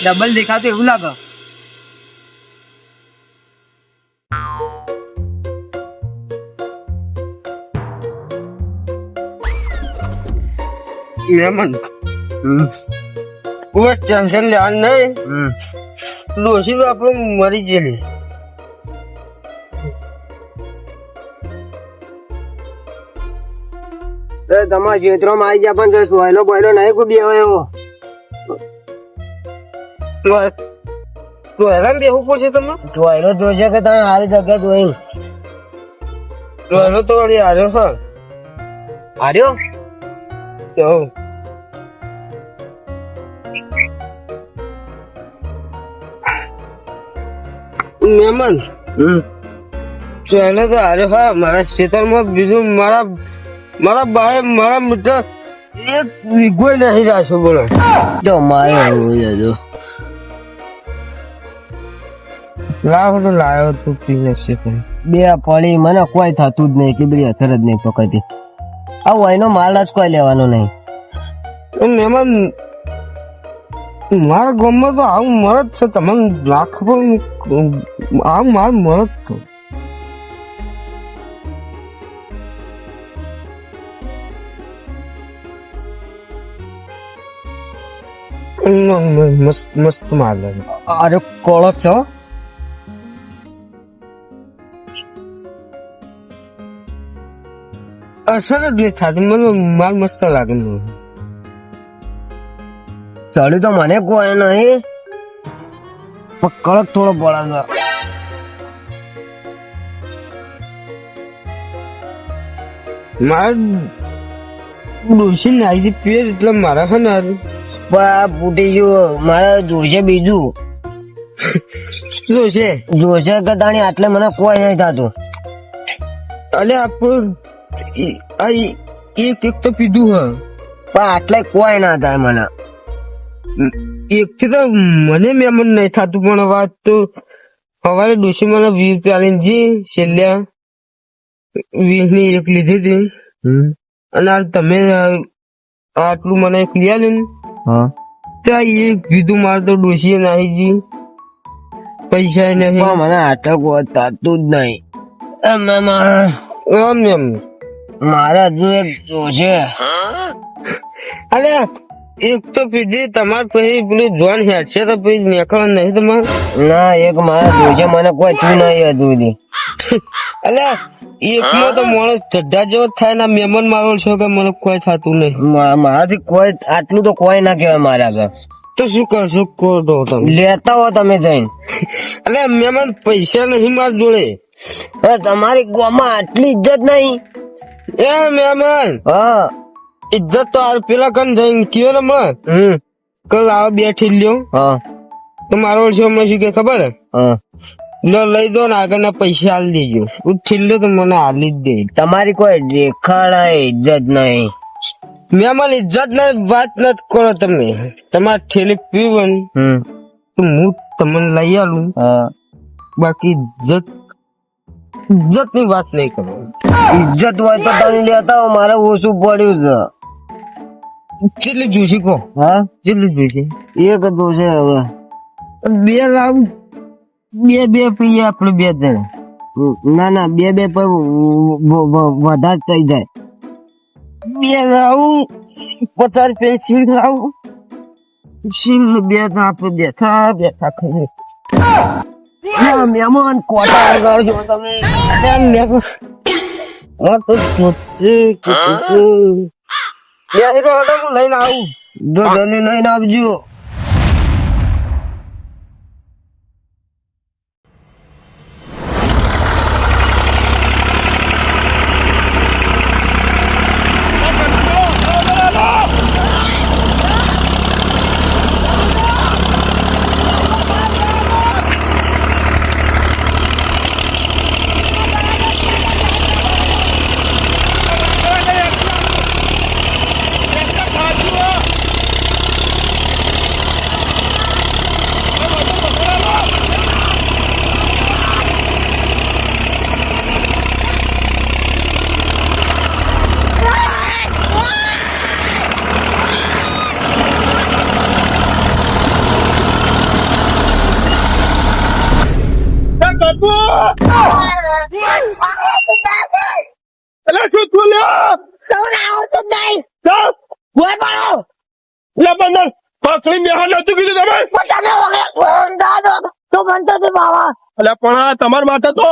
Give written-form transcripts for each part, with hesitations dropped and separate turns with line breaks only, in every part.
Double દેખાતું એવું લાગે.
મેમન કોઈ ટેન્શન લેવાનું નહીં. ડોશી તો આપણે મરી ગયેલી.
તમારા ક્ષેત્રમાં આવી ગયા પણ સોયલો બોયલો નહીં કોઈ બે એવો.
તો હેરાન બેહવું પડશે તમે.
સોયલો જોશે કે તમે સારી જગ્યા જોઈ.
તો વળી હાર્યો હા
હાર્યો
તો મેમન ચાલે તો હાર્યો હા. મારા ખેતરમાં બીજું મારા ભાઈ મારા મિત્ર એક વીઘો નહીં રાખ્યો બોલો.
તો મારે એવું યાર.
લાવ તો લાવ્યો તું પીને છે
બે પડી મને કોઈ થતું જ નહીં કે બધી અસર જ નહીં પકડતી. આવું એનો માલ જ કોઈ લેવાનો નહીં.
મહેમાન મારા ગામમાં તો આવું મળત છે. તમને લાખ પણ આવું માર મળત છે. મસ્ત મસ્ત માલ
અરે કોળો છો
અસર જ નહીં થતી. મને માલ મસ્ત લાગે.
ચડ્યું તો મને કોઈ નહીં પણ કડક થોડો પડે છે.
મારા ડોસી ને આવી પેર એટલે મારા છે ને
ફૂટી ગયું. મારે જોશે બીજું
શું છે
જોશે કે તાણી આટલે મને કોઈ નહીં થતું.
અલે આપણું એક તો પીધું હ
પણ આટલે કોઈ ના થાય મને.
એક થી તો મને મેમન નહીં થતું. પણ વાત તો સવારે ડોસી મને 20 રૂપિયા લઈને જી છેલ્લે 20 ની એક લીધી હતી. અને આ તમે આટલું મને એક લઈ આલ્યું ને ત્યાં એક કીધું મારે તો ડોસીએ નાહી જી પૈસા નહીં.
મને આટલે કોઈ થતું જ નહીં.
આમ એમ
મારે હજુ એક જોશે.
અલે એક તો પીધી તમારે પછી પેલું જોન હેડ છે તો પછી નીકળવા નહીં તમારે.
ના એક મારે જોશે મને કોઈ તું નહીં હજુ સુધી.
અલે એકમાં તો માણસ ચઢ્ઢા જેવો જ થાય ને. મહેમાન મારો છો કે મને કોઈ થતું નહીં.
મારાથી કોઈ આટલું તો કોઈ ના કહેવાય મારા આગળ.
તો શું કરશો કહો તમે.
લેતા હો તમે જઈને.
અલે મહેમાન પૈસા નહીં માર જોડે.
તમારી ગામમાં આટલી ઇજ્જત નહીં.
એ મહેમાન
હા
ઇજ્જત તો હાલ પેલા કન જઈને કયો ને મને કલ આવો બેઠી લ્યો.
હા
તો મારો વર્ષો શું કે ખબર હે
હા
લો લઈ દો ને આગળના પૈસા હાલ દેજો. હું છેલ્લે તો મને હાલી જ દે.
તમારી કોઈ દેખાડા ઇજ્જત નહીં.
મહેમાન ઇજ્જત ના વાત નથી કરો તમે. તમારે ઠેલી પીવો ને તો હું તમને લઈ આલું. બાકી ઇજ્જત ની વાત નહીં કરો.
ઇજ્જત હોય તો તમે લેતા હો. મારે ઓછું પડ્યું છે.
કેટલી જોશી કહો.
હા
કેટલી જોશી.
એક જોશે હવે.
બે લાવું બે પીએ આપડે બે જણ.
ના ના બે પર વધારે થઈ જાય.
બે લાવું 50 રૂપિયા સીલ લાવું. સીલ બે આપડે બેઠા ખાઈએ.
મહેમાન કોટા કરજો તમે.
લઈને આવું.
જો જલ્દી લઈને આવજો.
લ્યો
તમને આવતું જ નહીં
તો
હોય પડો
લે બંદર પકડી મેહા નતું કીધું તમે
પણ તમે વગર ઊંધા દો તો બનતો તે બાવા
એટલે પણ આ તમારા માટે તો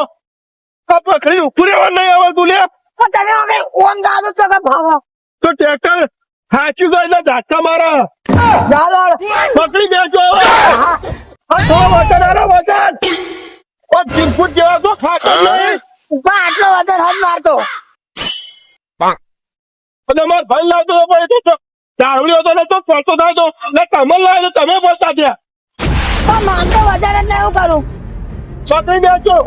આ પકડી ઉભું રહેવાનું નહીં આવડતું લે
પણ તમે વગર ઊંધા દો તો કે ભાવા
તો ટ્રેક્ટર હાચું ગઈ એટલે ઝાટકા મારા
ચાલો
પકડી બેસો તો વચન આનો વચન ઓ ચીરફૂટ જેવા તો ખાતો જ નહીં
પણ આટલો વધારે હાથ મારતો
અને માર ભાઈ લાવતો તો પડે તો દારૂડી હતો ને તો પડતો થાય તો ને તમે લાવે તો તમે પડતા થયા
પણ મારતો વધારે જ નહીં કરું
પકડી બેસો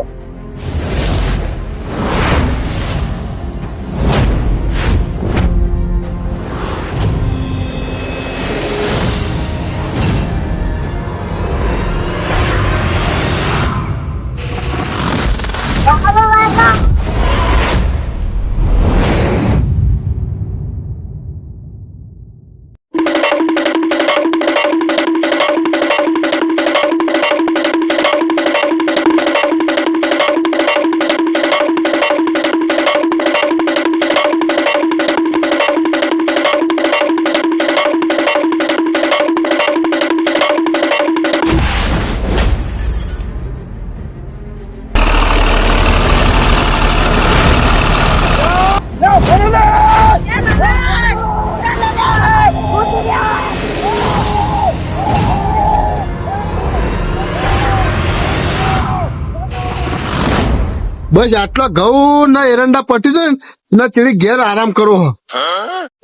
બસ આટલા ઘઉં ના એરંડા પટી જાય ને ચીડી ઘેર આરામ કરો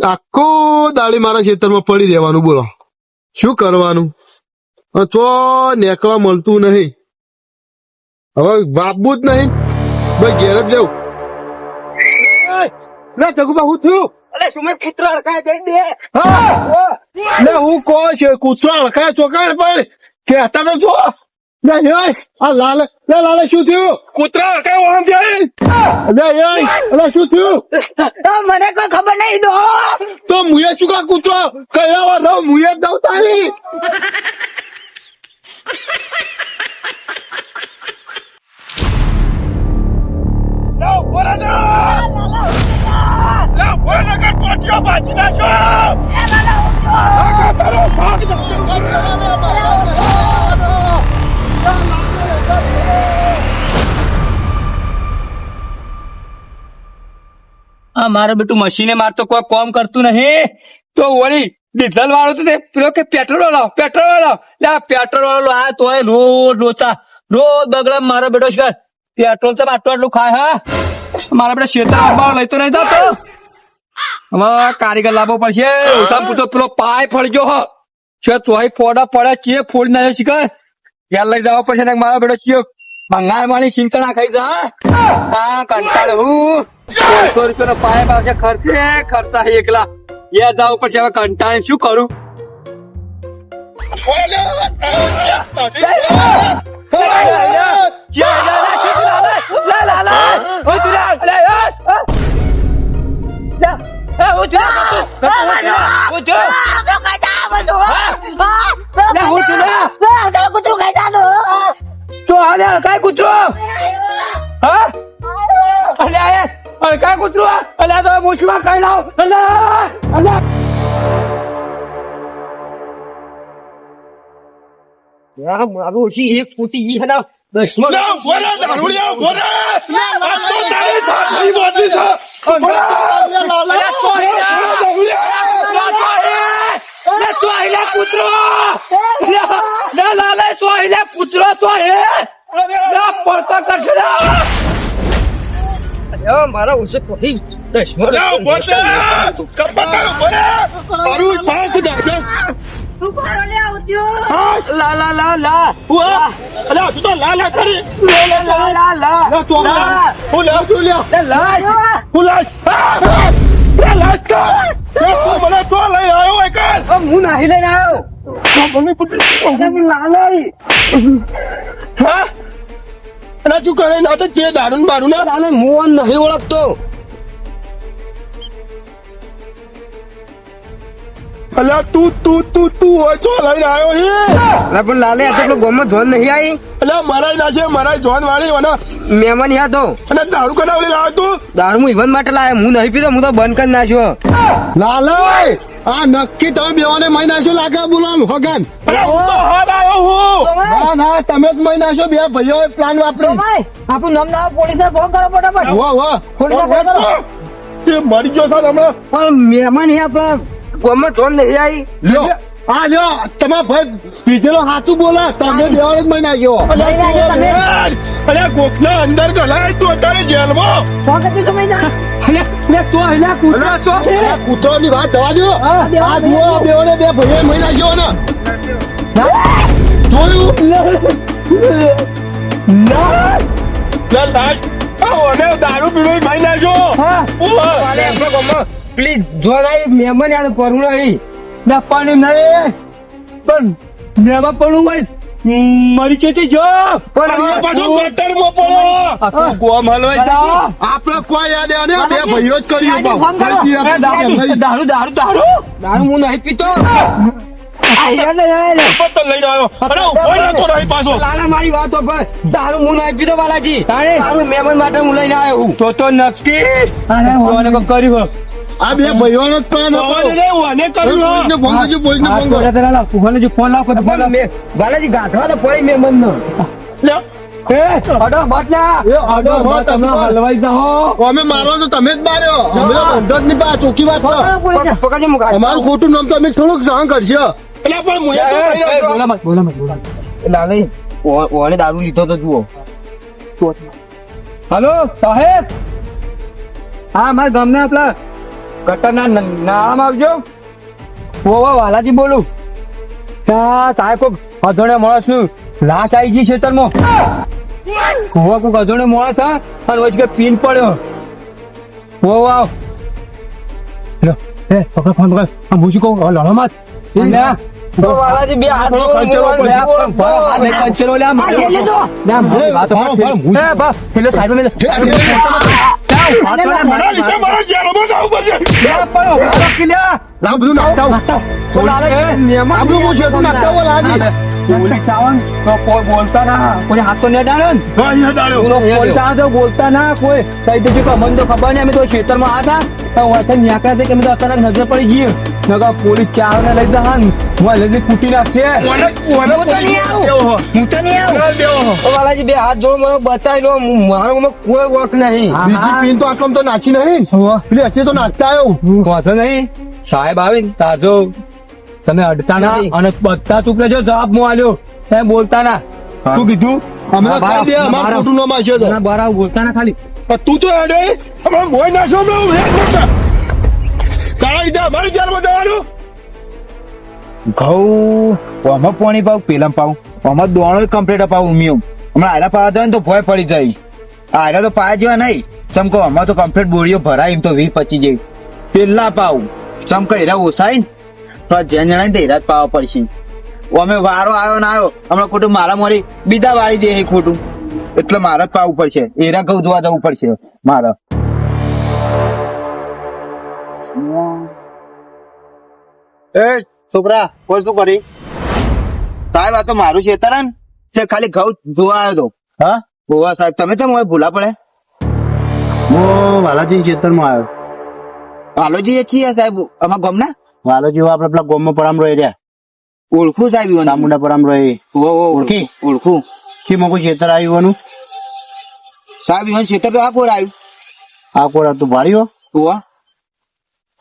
આખો દાડી મારા ખેતરમાં પડી રહેવાનું બોલો શું કરવાનું ચો નેકળવા મળતું નહીં હવે વાપવું જ નહીં ભાઈ ઘેર જ જવું લે જગુબા હું થયું
અલે સુમેર કૂતરો અડકાય જઈ બે
લે હું કહો છે કૂતરો હળકાય ચોકાય પણ કહેતા તો જો લે આ લાલે શું થયું કૂતરા હળકાય વાહન જાય લે શું થયું
મને કોઈ ખબર નહીં દો
તો મુએ શું કા કૂતરો કયા વાર રહો મુએ જ દઉં તારી
આ મારો બેટું મશીને મારતો કોઈ કામ કરતું નહીં તો વળી ડીઝલ વાળો તો તે પેલો કે પેટ્રોલ વાળો પેટ્રોલ વાળો આ તોય રોજ લોચા રોજ બગડા મારો બેટો છે પેટ્રોલ તો આટલું ખાય હા મારા બેટા શેતર લઈતો નહીં જતો હવે કારીગર લાવવો પડશે ઓછામાં પૂછો પેલો પાય ફળજો હ છે તોય ફોડા પડે ચે ફોડી નાખ્યો શીખર ઘેર લઈ જવા પડશે ને મારો બેટો ચિયો બંગાળ વાળી સિંકણા ખાઈ જા હા કંટાળ હું 100 રૂપિયાનો પાઇપ આવશે ખર્ચા એકલા એ જવું પડશે હવે કંટાળ શું કરું
કૂતરું ખાઈ જાનું
તો હાલે કઈ કૂતરો હા અલ્યા કઈ કૂતરો અલ્યા તો મૂછમાં કઈ લાવ અલ્યા
મારું ઓછી એક ફૂટી ગઈ હે ને 10
કૂતરો કૂતરો તો પડતા કરશે
મારા ઓછે કોઈ 10
હું નાહી લઈને આવ્યો લાલય
શું કરે ના તો જે દારૂ બારું ના
લાલે મોહન નહીં ઓળખતો
અલ્યા તું હોય છો લઈને આવ્યો છે
પણ લાલે આ તો ગોમાં જોન નહીં આવી
અલ્યા મરાઈ ના છે મરાઈ જોન વાળી
મહેમાન યા તો
અને દારૂ કરાવલી લાવે તું
દારૂ હું ઇવન માટે લાવ્યો હું નહીં પીતો હું તો બંધ કરી નાખ્યો
લાલય આ નક્કી તમે બેવાને મહી નાખ્યો લાગે બોલવાનું હગન ના ના તમે જ મહી નાખ્યો બે ભાઈઓ પ્લાન વાપરી
આપણું નામ ના પોલીસ ફોન કરો ફટાફટ
વાહ વાહ
પોલીસ ફોન કરો
એ મરી ગયો છે હમણાં
પણ મહેમાન યા આપણા ગામમાં જોન નહીં આવી
લ્યો આ લ્યો તમારા ભાઈ પીધેલો સાચું બોલા તમે બેવાને જ મહી નાખ્યો અરે ગોખના અંદર ગલાય તું અત્યારે જેલમાં
ફોન કરી તમે જા
કૂતરોની વાત જવા દો આ જુઓ બેઓને બે ભાઈઓ મહી નાખ્યો ને જોયું દારૂ પીવી મહી નાખ્યો
આપણા ગામમાં પ્લીઝ જોન આવી મહેમાન યા પરવું નહીં
પાણી નહીં પણ મેમાં પડવું હોય મરી છે જો
પાછો ગટરમાં પડો
આખું ગોમ હલવાઈ જાય
આપડે કોઈ યાદ ને બે ભાઈઓ જ કર્યું
ફોન કરો.
દારૂ દારૂ દારૂ
દારૂ હું નહીં પીતો
લઈને આવ્યો અરે ઉભો નતો રહી પાછો
લાલા મારી વાતો પર દારૂ હું નહીં પીતો બાલાજી દારૂ મહેમાન માટે હું લઈને આવ્યો હું
તો નક્કી કોને કોક કર્યું
આ બે ભાઈઓનો જ પ્લાન હતો ઓને કર્યું ફોન કરજો બોલને ફોન કરો
ફોન લાવ
બાલાજી ગાંઠવા તો પડી મહેમાન નો
હલવાઈ જાઓ
અમે મારો તો તમે જ માર્યો અમે તો બંધ જ નહીં પા ચોખ્ખી વાત કરો
પકડજો મુકા
અમારું ખોટું નામ તો અમે થોડુંક સહન કરશો એટલે પણ
લાલઈ ઓને દારૂ લીધો તો જુઓ
હલો સાહેબ હા મારા ગામના આપલા ગટરના નામ આવજો વાલાજી બોલું સાહેબ કોક અધોણે માણસ નું લાશ આવી ગઈ ખેતરમાં કોક અધોણે માણસ હા અને વચ્ચે પીન પડ્યો આવ પકડ ફોન પકડ આ મૂછી કહું લડો મત
બાલાજી બે હાથ
લાવ બધું નાખતા
બોલતા ના કોઈ હાથ તો નહીં ડાળે બોલતા ના કોઈ કઈ બીજું અમને તો ખબર નહીં અમે તો ખેતરમાં હતા નીકળ્યા છે કે અમે તો અત્યારે નજર પડી ગઈ નગર પોલીસ ચાર ને લઈ જા લઈને કૂટી નાખશે
બાલાજી બે હાથ જોડો મને બચાવી લો મારો કોઈ વોક નહીં
બીજી પીન તો આટલો તો નાખી નહીં પેલી હજી તો નાખતા આવ્યો
વાંધો નહીં સાહેબ આવીને તાજો તમે અડતા ના અને બધા ચૂપને જો જવાબ મો આલ્યો તમે બોલતા ના શું કીધું
અમે કહી દે અમારું ખોટું નામ આપ્યો તો
બરાબર બોલતા ના ખાલી
તું તો હેડે હમણાં મોય નાખો હમણાં હેડ નતા તારા લીધે અમારી જેલમાં જવાનું
ઘઉં આમાં પાણી પાવ પેલા પાવ આમાં દોણો કમ્પ્લીટ અપાવું ઉમ્યું હમણાં આયરા પાવા જાય ને તો ભય પડી જાય આયરા તો પાયા જેવા નહીં ચમકો આમાં તો કમ્પ્લીટ બોરીઓ ભરાય એમ તો 20-25 જેવી પેલા પાવ ચમકો હીરા ઓછાય ને તો જેન જણાય ને હીરા જ પાવા પડશે અમે વારો આવ્યો ને આવ્યો હમણાં ખોટું મારા મોરી બીજા વાળી દે ખોટું એટલે મારે જ પાવું પડશે હીરા ઘઉં જોવા જવું પડશે મારે એ છોકરા કોઈ શું કરી સાહેબ આ તો મારું ખેતર છે ખાલી ઘઉં જોવા આવ્યો તો હા ગોવા સાહેબ તમે કેમ હોય ભૂલા પડે
હું વાલાજી ખેતરમાં આવ્યો
વાલોજી છીએ સાહેબ અમારા ગામના
વાલાજી આપડે પેલા ગામમાં પરામ રહી રહ્યા
ઓળખું સાહેબ
ચામુંડા પરામ રહી
ઓળખી ઓળખું
કે મોકું ખેતર આવ્યું
સાહેબ ઈવન ખેતર તો આ કોર આવ્યું
આ કોરા તું ભાડ્યો
હોવા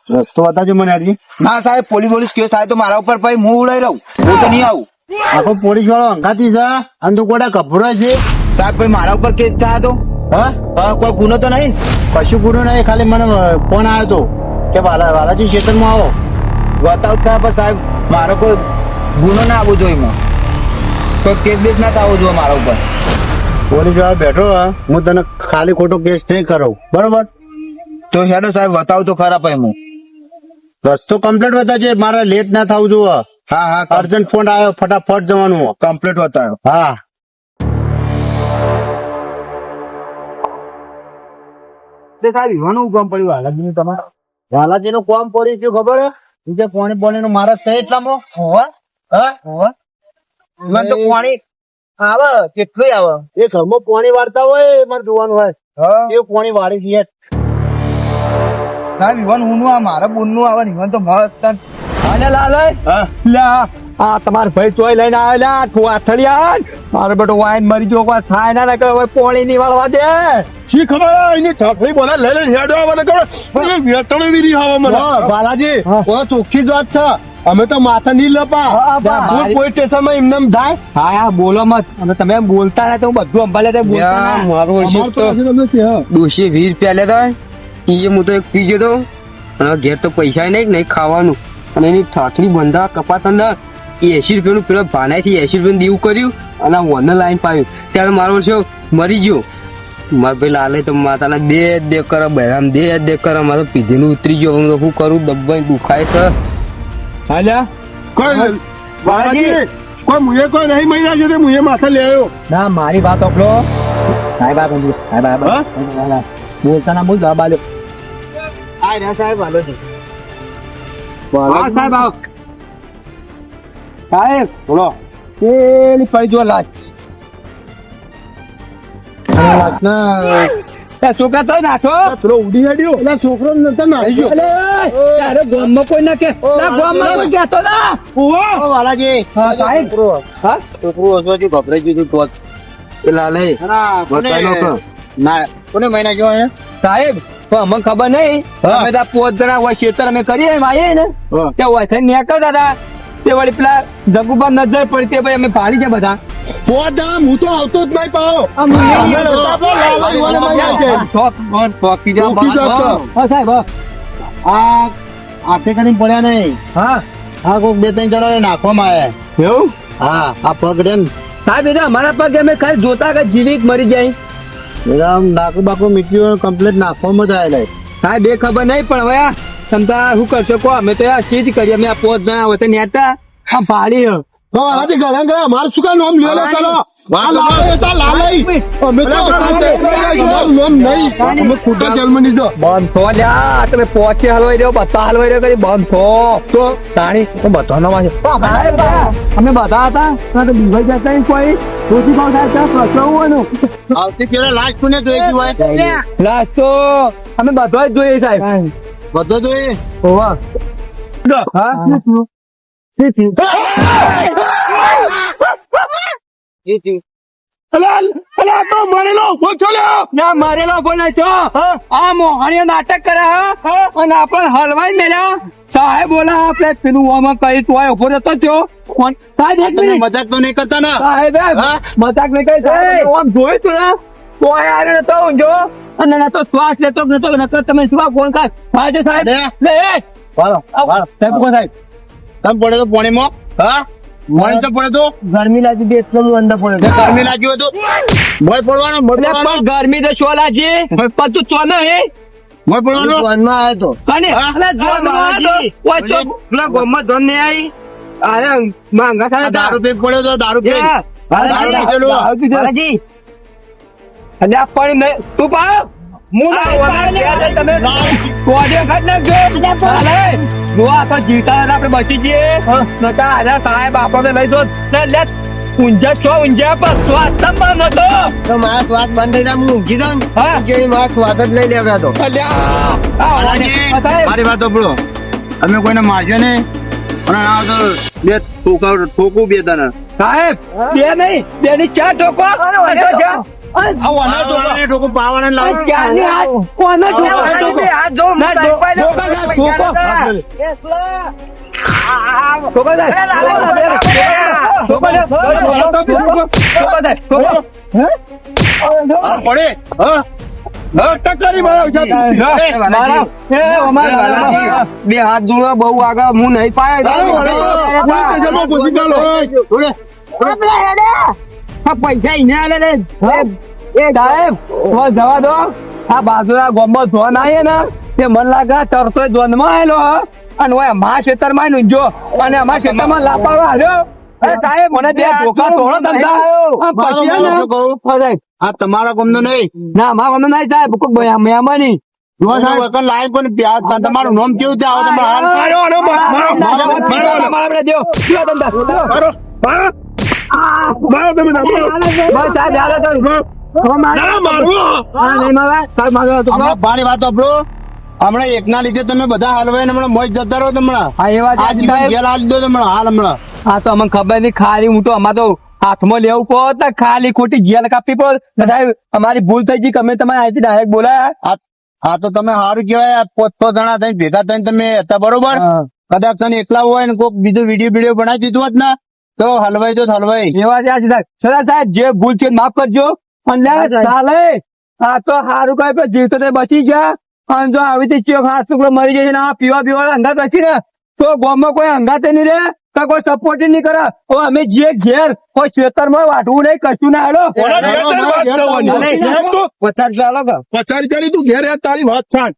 રસ્તો બતાજો મને હજી
ના સાહેબ પોલીસ કેસ થાય તો મારા ઉપર પછી હું ઉડાઈ રહું હું તો નહીં આવું
આખો પોલીસ વાળો અંગાતી છે અને તું કોડા કપડો છે
સાહેબ પછી મારા ઉપર કેસ થાય તો
હા
કોઈ ગુનો તો નહીં
કશું ગુનો નહીં ખાલી મને ફોન આવ્યો તો કે વાલાજી ખેતરમાં આવો
બતાવ થાય પણ સાહેબ મારો કોઈ ગુનો ના આવવો જોઈએ એમાં કોઈ કેસ બેસ ના થવો જોઈએ મારા ઉપર
પોલીસ વાળા બેઠો હું તને ખાલી ખોટો કેસ નહીં કરાવું બરોબર
તો હેડો સાહેબ બતાવ તો ખરા પછી હું
રસ્તો કમ્પ્લીટ બતાવજે મારે લેટ ના થવું જોઈએ
હા હા
અર્જન્ટ ફોન આવ્યો ફટાફટ જવાનું
કમ્પ્લીટ બતાવ્યો
હા
સાહેબ ઈવાનું કામ પડ્યું હાલાજી નું તમારે
વાલાજી નું કોમ પડી ગયું ખબર હે પાણી નું મારા છે એટલામાં
મને તો પાણી આવે કેટલું આવે
એ ઘરમાં પાણી વાળતા હોય એ મારે જોવાનું હોય એ પાણી વાળી દે
ના વિવાન હું આ મારા બોન નું આવે વિવાન તો મસ્ત
અને લાલય લ્યા આ તમાર ભાઈ ચોય લઈને આવેલા ઠોઠડિયા મારો બેટો વાઈન મરી જો કોઈ થાય ના કે હવે પોણી ની વાળવા દે
શી ખબર એની ઠફડી બોલા લઈ લઈને હેડો આવવાને કરે વેટણો વીરી આવે મને બાલાજી ઓલા ચોખ્ખી જ વાત છે અમે તો માથા નહીં લપા કોઈ સ્ટેશન માં એમને એમ થાય
હા યાર બોલો મત અને તમે એમ બોલતા ને તો હું બધું અંબાલે તે બોલતા ના.
મારો
અમાર તો
ડોશી 20 રૂપિયા લેતા એ હું તો એક પી ગયો અને ઘેર તો પૈસા નહીં ખાવાનું અને એની ઠાઠડી બંધા કપાત અંદર 80 રૂપિયાનું પેલો ભાનાથી 80 રૂપિયાનું દેવું કર્યું અને વન લાઈન પાયું ત્યારે મારો છે મરી ગયો મારા ભાઈ લાલે તો માતાના દે કરે બહેરામ દે કરે મારે પીધેલું ઉતરી ગયો હું તો શું કરું દબાઈ દુખાય છે
હાલ્યા
કોઈ બાલાજી કોઈ મુએ કોઈ નહીં મહિના જો મુએ માથા લે આવ્યો
ના મારી વાત આપલો સાહેબ આ બંધુ સાહેબ બોલતા ના બોલ જવાબ આલ્યો
આ રહ્યા સાહેબ હાલો છે
હા સાહેબ આવો સાહેબ
બોલો
પેલી પડી જો લાજ એ છોકરા તો નાખો
પેલો ઉડી હેડ્યો એટલે છોકરો નતો નાહી ગયો
તારે ગામમાં કોઈ ના કે ના ગામમાં કોઈ કહેતો ના
ઓ બાલાજી
હા સાહેબ હા
છોકરું હસવા જો ગભરાઈ ગયું તો પેલા લે
ના કોને મહિના જો
સાહેબ તો અમને ખબર નહીં અમે તો 5 જણા હોય ખેતર અમે કરીએ વાઈએ ને તે હોય થઈને નીકળતા હતા તે વળી પેલા જગુબા નજર પડી તે ભાઈ અમે ભાળી છે બધા
પોદામ હું તો આવતો જ નહીં પાઓ આ આતે કરીને પડ્યા નહીં
હા
આ કોક 2-3 જણા નાખવામાં આવ્યા
એવું
હા આ પગડે
સાહેબ એટલે અમારા પગે અમે ખાલી જોતા કે જીવિત મરી જાય
આમ ડાકુ બાકુ મીઠી કમ્પ્લીટ નાખવામાં જ આવેલા
સાહેબ એ ખબર નહીં પણ હવે આ તમતા શું કરશો કહો અમે તો આ ચીજ કરી અમે આ 5 જણા હોય તો નેતા આ ભાડી
આજે ઘણા ઘણા માર શું કા નામ લ્યો કરો આ લાલે તા લાલે અમે તો નામ નહીં અમે ખોટા જેલમાં નીજો
બંધ થો લ્યા તમે પહોંચે હલવાઈ રહ્યો બધા હલવાઈ રહ્યો કરી બંધ થો
તો
તાણી તો બધાનો માં અમે બધા હતા ના તો બીવાઈ જતા નહીં કોઈ રોટી ભાવ થાય ત્યાં પ્રશ્ન હોવાનું
આવતી પેલા લાસ્ટ કોને જોઈ હોય
લાસ્ટ તો અમે બધા જ જોઈએ સાહેબ
બધો જોઈએ
ઓવા હા શું થયું શું થયું
અલા તો મરેલો ઓછો લ્યો
ના મારેલો બોલે છો આ મોહણીઓ નાટક કરે અને આપણે હલવાઈ મેલ્યા સાહેબ બોલા આપણે પેલું આમાં કઈ તો ઉભો રહેતો થયો કોણ સાહેબ એક
તમે
મિનિટ
મજાક તો નહીં કરતા ને
સાહેબ મજાક નહીં કરી સાહેબ આમ જોયું તું ને તો આવ્યો નતો ઊંઝો અને ના તો શ્વાસ લેતો નતો નકર તમે શું ફોન કર સાહેબ સાહેબ લે વાળો સાહેબ કોણ સાહેબ
તમે પડે તો પાણીમાં હા પાણી તો પડે તો
ગરમી લાગી હતી એટલે હું અંદર પડ્યો
ગરમી લાગ્યું હતું મોય પડવાનો મોય
એટલે
પડવાનો
પણ ગરમી તો શું લાગી પણ તું ચોનો હે
મોય પડવાનો
ફોનમાં આવ્યો તો
કને અલે જોન
બાલાજી,
ઓય તો પેલા ગોમમાં જોન ને આવી અરે માંગા
આ
થાય
દારૂ પી પડ્યો તો દારૂ પી દારૂ પીધેલું.
બાલાજી
અને આ પાણી નહીં તું પા હું ના તમે કોડે ખાટ નાખજો હાલે જો આ તો જીતા આપણે બચી જઈએ નતા આના સાહેબ આપણને લઈ જો ને લે ઊંઝા છો ઊંઝા પર સ્વાદ સંભાળ નતો
તો મારા શ્વાસ બંધ થઈ જાય હું ઊંઘી જાઉં ને
હા
જે મારા શ્વાસ જ લઈ લેવા તો
અલ્યા
બાલાજી,
સાહેબ
મારી વાત સાંભળો અમે કોઈને મારજો ને અને આ તો બે ઠોકું બે તને
સાહેબ બે નહીં બે ની ચાર ઠોકો
ઠોકું પાવાના લાવ
ચારની હાથ કોને ઠોકો
હાથ જો
ના ઠોકો
પડે હા ટકરી મારો
બે હાથ જોડો બહુ આગળ હું નહીં પાયો પૈસા એને આલે રે
એ સાહેબ જવા દો આ બાજુના ગામમાં ધોન આવીએ ને તે મન લાગે તરતો ધોન માં આવેલો અને ઓય મા ખેતર માં ઊંઝો અને અમારા ખેતર માં લાપાડો આવ્યો સાહેબ મને બે ધોકા તોડો ધંધા પછી
આ તમારા ગમનો નહીં
ના મારા ગામનો નહીં સાહેબ કોઈ મહેમાની
લાઈન કોને તમારું નામ કેવું છે આવો તમારે હાલ મારો તમે ના મારો.
બસ સાહેબ યાદ હતો
ના, મારો.
નહીં મારા સાહેબ મારો હતો
હમણાં ભારી વાત આપડો હમણાં એકના લીધે તમે બધા હલવાઈ ને હમણાં મોજ જતા રહો હમણાં
હા એ વાત
આ
સાચી
દિવસ
સાહેબ
ગેલ હાલ દો હમણાં હાલ હમણાં
હા તો અમને ખબર નહીં ખાલી હું તો અમાર તો હાથમાં લેવું પડે ને ખાલી ખોટી જેલ કાપવી પડે ને સાહેબ અમારી ભૂલ થઈ ગઈ કે અમે તમારે અહીંથી ડાયરેક્ટ બોલાયા
હા તો તમે સારું કહેવાય 5-6 જણા થઈને ભેગા થઈને તમે હતા બરોબર
હા.
કદાચ તને એકલા હોય ને કોઈક બીજો વિડીયો બનાવી દીધું હોત ને તો હલવાઈ તો હલવાઈ
એ વાત સાચી સાહેબ સદા સાહેબ જે ભૂલ છે માફ કરજો અને ચાલે આ તો સારું કહે કે જીવતો તે બચી જા અને જો આવી રીતે ચેક હાથ ટુકડો મરી જાય છે ને આ પીવા અંગાત બચી ને તો ગામમાં કોઈ અંગાતે નહીં રહે તો કોઈ સપોર્ટ નહીં કરે હવે અમે જે ઘેર કોઈ ખેતરમાં વાટવું નહીં કશું ના હેડો
ઓલા ઘેર તારી વાત થવાની. એમ તો
50 રૂપિયા અલગ
પચારી કરી તું ઘેર યાર તારી વાત સાંજ.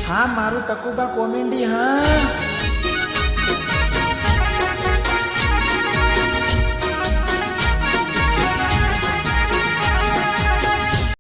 હા મારું ટકુબા કોમેડી હા